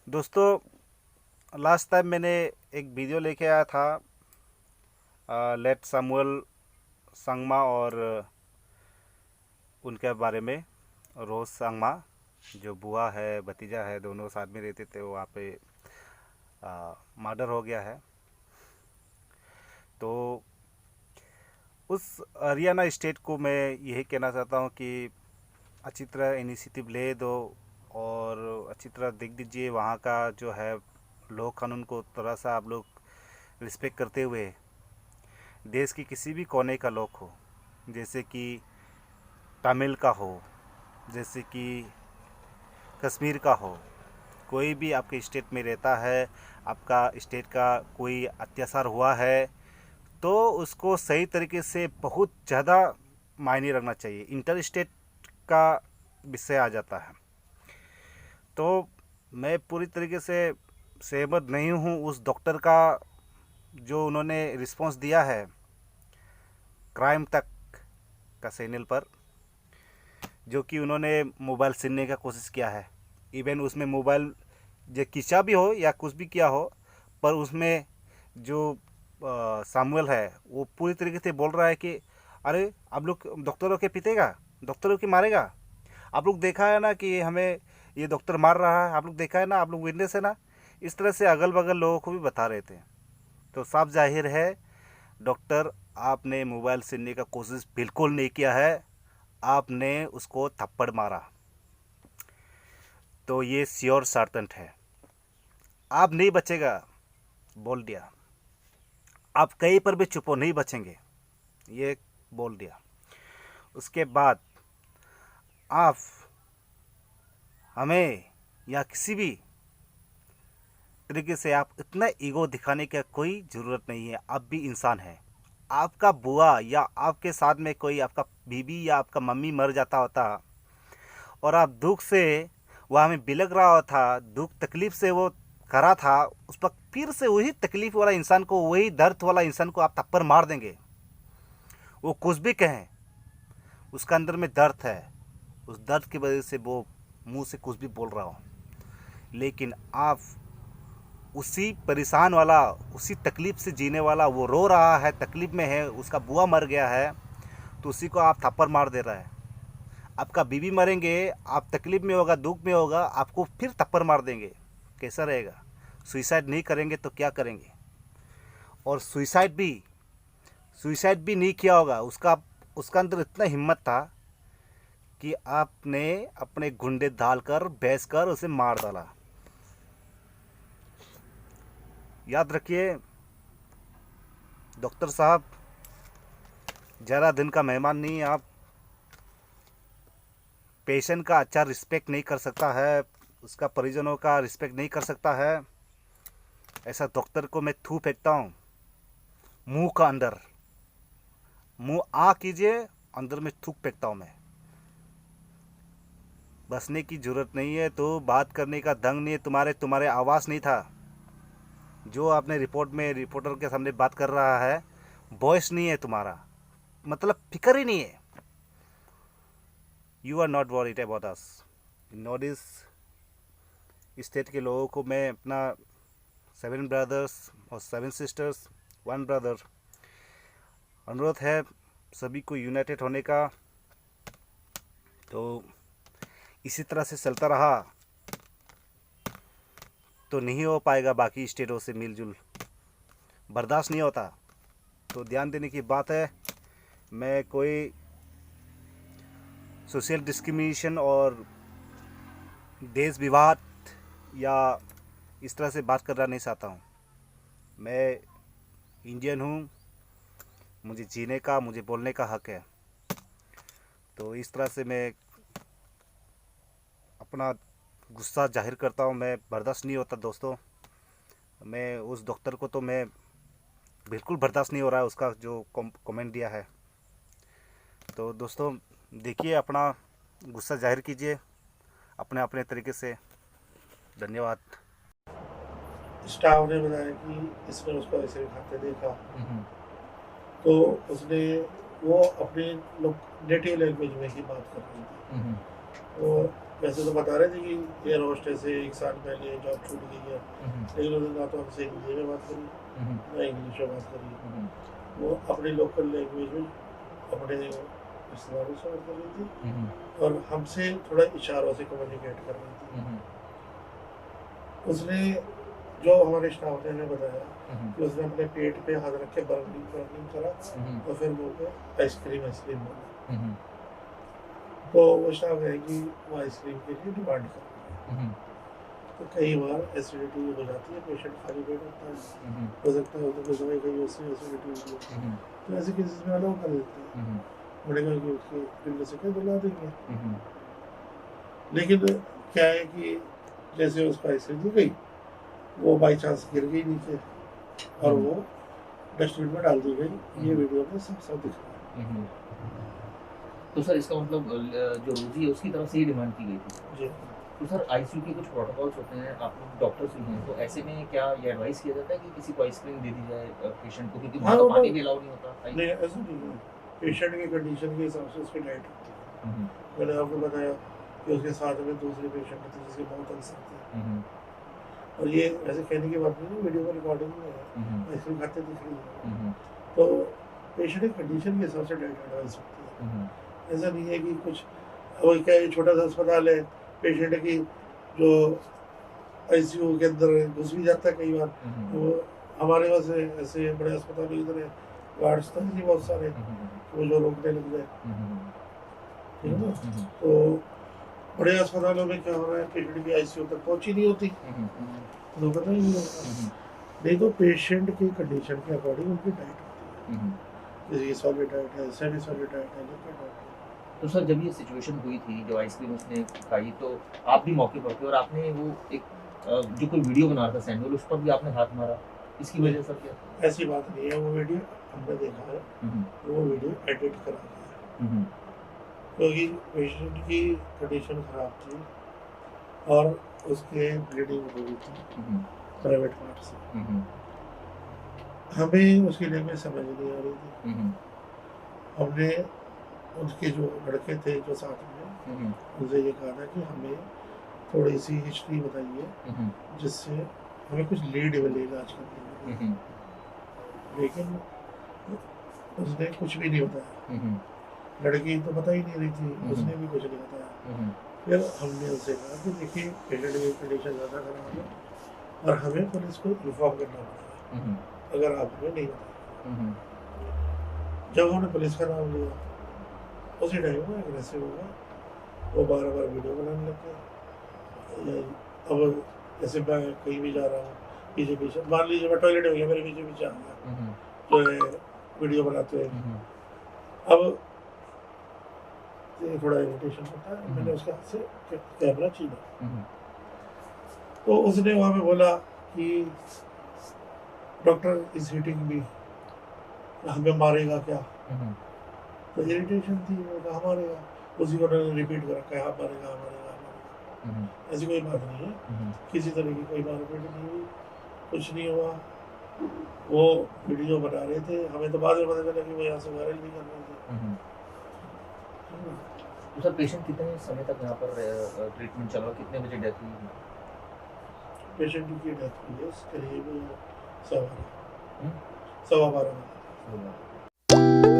दोस्तों, last time मैंने एक वीडियो लेके आया था लेट सैमुअल संगमा और उनके बारे में। रोज संगमा जो बुआ है भतीजा है, दोनों साथ में रहते थे, वहाँ पे मर्डर हो गया है। तो उस हरियाणा स्टेट को मैं यही कहना चाहता हूँ कि अच्छी तरह इनिशिएटिव ले दो और अच्छी तरह देख दीजिए वहाँ का जो है लॉ कानून को थोड़ा सा आप लोग रिस्पेक्ट करते हुए देश की किसी भी कोने का लोग हो, जैसे कि तमिल का हो, जैसे कि कश्मीर का हो, कोई भी आपके स्टेट में रहता है, आपका स्टेट का कोई अत्याचार हुआ है तो उसको सही तरीके से बहुत ज़्यादा मायने रखना चाहिए। इंटर स्टेट का विषय आ जाता है। तो मैं पूरी तरीके से सहमत नहीं हूँ उस डॉक्टर का जो उन्होंने रिस्पांस दिया है क्राइम तक का चैनल पर, जो कि उन्होंने मोबाइल छीनने का कोशिश किया है। इवन उसमें मोबाइल जो खींचा भी हो या कुछ भी किया हो, पर उसमें जो सामुएल है वो पूरी तरीके से बोल रहा है कि अरे आप लोग डॉक्टरों के पीतेगा, डॉक्टरों की मारेगा, आप लोग देखा है ना कि हमें ये डॉक्टर मार रहा है, आप लोग देखा है ना, आप लोग विटनेस है ना। इस तरह से अगल बगल लोगों को भी बता रहे थे। तो साफ जाहिर है डॉक्टर, आपने मोबाइल छीनने का कोशिश बिल्कुल नहीं किया है, आपने उसको थप्पड़ मारा। तो ये श्योर सर्टेंट है, आप नहीं बचेगा, बोल दिया। आप कहीं पर भी छुपो नहीं बचेंगे, ये बोल दिया। उसके बाद आप हमें या किसी भी तरीके से आप इतना ईगो दिखाने की कोई ज़रूरत नहीं है। आप भी इंसान हैं। आपका बुआ या आपके साथ में कोई आपका बीबी या आपका मम्मी मर जाता होता और आप दुख से वहाँ में बिलख रहा था, दुख तकलीफ़ से वो करा था, उस पर फिर से वही तकलीफ़ वाला इंसान को, वही दर्द वाला इंसान को आप थप्पड़ मार देंगे। वो कुछ भी कहें, उसका अंदर में दर्द है, उस दर्द की वजह से वो मुंह से कुछ भी बोल रहा हो। लेकिन आप उसी परेशान वाला, उसी तकलीफ़ से जीने वाला, वो रो रहा है, तकलीफ़ में है, उसका बुआ मर गया है, तो उसी को आप थप्पड़ मार दे रहा है। आपका बीवी मरेंगे, आप तकलीफ़ में होगा, दुख में होगा, आपको फिर थप्पड़ मार देंगे। कैसा रहेगा? सुइसाइड नहीं करेंगे तो क्या करेंगे? और सुइसाइड भी नहीं किया होगा, उसका उसका अंदर इतना हिम्मत था कि आपने अपने गुंडे डालकर भैंस कर उसे मार डाला। याद रखिए डॉक्टर साहब, ज़्यादा दिन का मेहमान नहीं आप। पेशेंट का अच्छा रिस्पेक्ट नहीं कर सकता है, उसका परिजनों का रिस्पेक्ट नहीं कर सकता है, ऐसा डॉक्टर को मैं थू फेंकता हूँ मुंह का अंदर। मुंह आ कीजिए, अंदर में थूक फेंकता हूँ मैं। बसने की ज़रूरत नहीं है तो बात करने का ढंग नहीं है, तुम्हारे आवाज़ नहीं था जो आपने रिपोर्ट में रिपोर्टर के सामने बात कर रहा है, वॉइस नहीं है तुम्हारा, मतलब फिक्र ही नहीं है। You are not worried about us. North east state के लोगों को मैं अपना 7 ब्रदर्स और 7 सिस्टर्स 1 ब्रदर अनुरोध है सभी को यूनाइटेड होने का। तो इसी तरह से चलता रहा तो नहीं हो पाएगा, बाकी स्टेटों से मिलजुल बर्दाश्त नहीं होता। तो ध्यान देने की बात है, मैं कोई सोशल डिस्क्रिमिनेशन और देश विवाद या इस तरह से बात करना नहीं चाहता हूँ। मैं इंडियन हूँ, मुझे जीने का, मुझे बोलने का हक है। तो इस तरह से मैं अपना गुस्सा जाहिर करता हूँ, मैं बर्दाश्त नहीं होता दोस्तों। मैं उस डॉक्टर को तो मैं बिल्कुल बर्दाश्त नहीं हो रहा है, उसका जो कमेंट दिया है। तो दोस्तों देखिए, अपना गुस्सा जाहिर कीजिए अपने अपने तरीके से। धन्यवाद। स्टाफ ने बताया कि इसने उसको ऐसे खाते देखा, हम्म। तो उसने वो अपनी लोग नेटिव लैंग्वेज में ही बात कर रही थी। हम्म। वो वैसे तो बता रहे थे कि एयर होस्टेस से 1 साल पहले जॉब छूट गई है, लेकिन उन्होंने ना तो हमसे हिंदी में बात करी, ना इंग्लिश में बात करी। वो अपनी लोकल लैंग्वेज में अपने रिश्तेदारों से बात कर रही थी और हमसे थोड़ा इशारों से कम्युनिकेट कर रही थी। उसने जो हमारे स्टाफ ने हमें बताया कि उसने अपने पेट पे हाथ रख के बर्निंग करा और फिर मुंह पे आइसक्रीम बोला। तो वो स्टाफ है कि वो आइसक्रीम के लिए डिमांड कर रहा है। तो कई बार एसिडिटी हो जाती है, पेशेंट खाली पेट होता है, हो सकता है तो दवाई कहीं उससे एसिडिटी होती है, तो ऐसे केसेस में अलाउ कर देते हैं, बड़े कि उसके पिंड से क्या दिला देंगे। लेकिन क्या है कि जैसे उसको आइसक्रीम दी गई, वो बाई चांस गिर गई नीचे और वो डस्टबिन में डाल दी गई। ये वीडियो में सब सब दिख रहा है। तो सर इसका मतलब जो रोजी है उसकी तरफ से ही डिमांड की गई थी जी। तो सर आईसीयू के कुछ प्रोटोकॉल्स होते हैं, आप डॉक्टर्स भी हैं, तो ऐसे में क्या ये एडवाइस किया जाता है कि किसी को आइसक्रीम दे दी जाए पेशेंट को, क्योंकि वहाँ तो पानी भी अलाउ नहीं होता? नहीं, ऐसा नहीं है। पेशेंट की कंडीशन के हिसाब से उसकी डाइट होती है। मैंने आपको बताया कि उसके साथ में दूसरे पेशेंट थे जिसके बहुत अल्सर थे, और ये ऐसे कहने की बात नहीं है, वीडियो में रिकॉर्डिंग में है, आइसक्रीम खाते दिख रही है। तो पेशेंट की कंडीशन के हिसाब से डाइट एडवाइस होती है। ऐसा नहीं है कि कुछ वो क्या है, छोटा सा अस्पताल है, पेशेंट की जो आईसीयू के अंदर घुस भी जाता है कई बार। वो हमारे पास ऐसे बड़े अस्पताल इधर है, वार्ड्स तो नहीं बहुत सारे, वो जो रोकने लग जाए, ठीक है ना। तो बड़े अस्पतालों में क्या हो रहा है, पेशेंट की आईसीयू तक पहुंच ही नहीं होती, तो पता ही नहीं होता। नहीं तो पेशेंट की कंडीशन के अकॉर्डिंग उनकी डाइट होती है, जैसे सॉलिड डाइट है, सेमी सॉलिड डाइट है, लिक्विड डाइट है। तो सर जब ये सिचुएशन हुई थी, जो आइसक्रीम उसने खाई, तो आप भी मौके पर थे और आपने वो एक जो कोई वीडियो बना रहा था सैमुअल, उस पर भी आपने हाथ मारा, इसकी वजह सर क्या? ऐसी बात नहीं है, वो वीडियो हमने देखा है, वो वीडियो एडिट करा गया है, क्योंकि पेशेंट की कंडीशन खराब थी और उसके ब्लीडिंग हो रही थी प्राइवेट पार्ट से। हमें उसकी लैंग्वेज समझ नहीं आ रही थी। हमने उनके जो लड़के थे जो साथ में, उनसे ये कहा था कि हमें थोड़ी सी हिस्ट्री बताइए जिससे हमें कुछ लीड मिले इलाज करने में। लेकिन उसने कुछ भी नहीं बताया। लड़की तो बता ही नहीं रही थी, उसने भी कुछ नहीं बताया। फिर हमने उनसे कहा कि देखिए पेशेंट की कंडीशन ज़्यादा खराब है और हमें पुलिस को इन्फॉर्म करना पड़ेगा अगर आप हमें नहीं बताएंगे। जब उन्होंने पुलिस का नाम लिया, उसी टाइम में एग्रेसिव हुआ, वो बार-बार वीडियो बनाने लग गए। अब जैसे मैं कहीं भी जा रहा हूँ, पीछे-पीछे, मान लीजिए मैं टॉयलेट में गया, मेरे पीछे-पीछे आ गया, जो है वीडियो बनाते हैं। अब ये थोड़ा इरिटेशन होता है, मैंने उसके हाथ से कैमरा छीना, तो उसने वहाँ पे बोला कि डॉक्टर इज हिटिंग मी, हमें मारेगा क्या? तो इरिटेशन थी, वो कहा मारेगा, उसी को उन्होंने रिपीट कर रखा है, हाँ मारेगा मारेगा। ऐसी कोई बात नहीं है, किसी तरह की कोई मारपीट नहीं हुई, कुछ नहीं हुआ। वो वीडियो बना रहे थे, हमें तो बाद में पता चला कि वो यहाँ से वायरल भी कर रहे थे। तो सर पेशेंट कितने समय तक यहाँ पर ट्रीटमेंट चल रहा, कितने बजे डेथ हुई? पेशेंट की डेथ हुई है करीब 12:15 बजे।